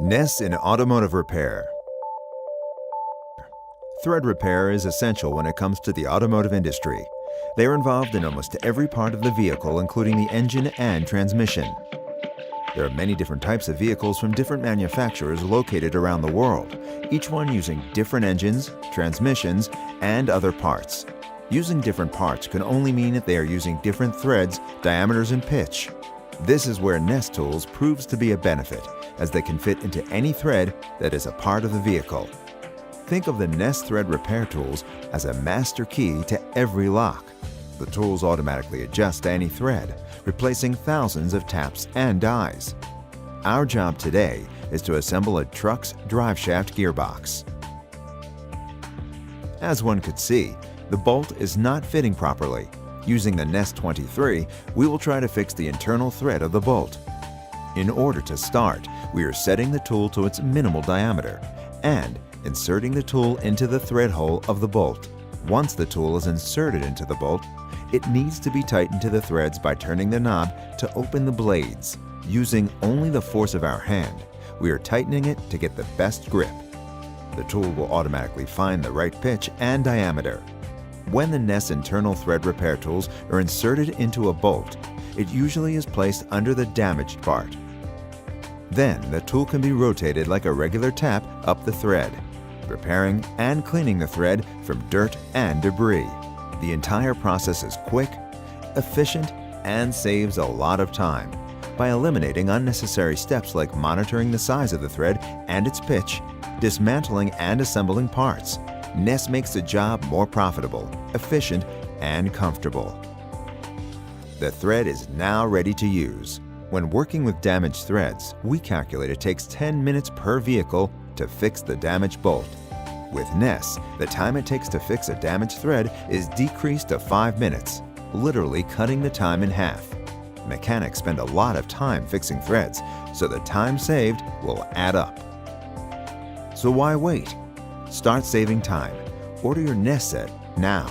NES in automotive repair. Thread repair is essential when it comes to the automotive industry. They are involved in almost every part of the vehicle, including the engine and transmission. There are many different types of vehicles from different manufacturers located around the world, each one using different engines, transmissions, and other parts. Using different parts can only mean that they are using different threads, diameters, and pitch. This is where NES tools proves to be a benefit, as they can fit into any thread that is a part of the vehicle. Think of the NES thread repair tools as a master key to every lock. The tools automatically adjust to any thread, replacing thousands of taps and dies. Our job today is to assemble a truck's driveshaft gearbox. As one could see, the bolt is not fitting properly. Using the NES 23, we will try to fix the internal thread of the bolt. In order to start, we are setting the tool to its minimal diameter and inserting the tool into the thread hole of the bolt. Once the tool is inserted into the bolt, it needs to be tightened to the threads by turning the knob to open the blades. Using only the force of our hand, we are tightening it to get the best grip. The tool will automatically find the right pitch and diameter. When the NES internal thread repair tools are inserted into a bolt, it usually is placed under the damaged part. Then the tool can be rotated like a regular tap up the thread, repairing and cleaning the thread from dirt and debris. The entire process is quick, efficient, and saves a lot of time by eliminating unnecessary steps like monitoring the size of the thread and its pitch, dismantling and assembling parts. NES makes the job more profitable, efficient, and comfortable. The thread is now ready to use. When working with damaged threads, we calculate it takes 10 minutes per vehicle to fix the damaged bolt. With NES, the time it takes to fix a damaged thread is decreased to 5 minutes, literally cutting the time in half. Mechanics spend a lot of time fixing threads, so the time saved will add up. So why wait? Start saving time. Order your NES set now.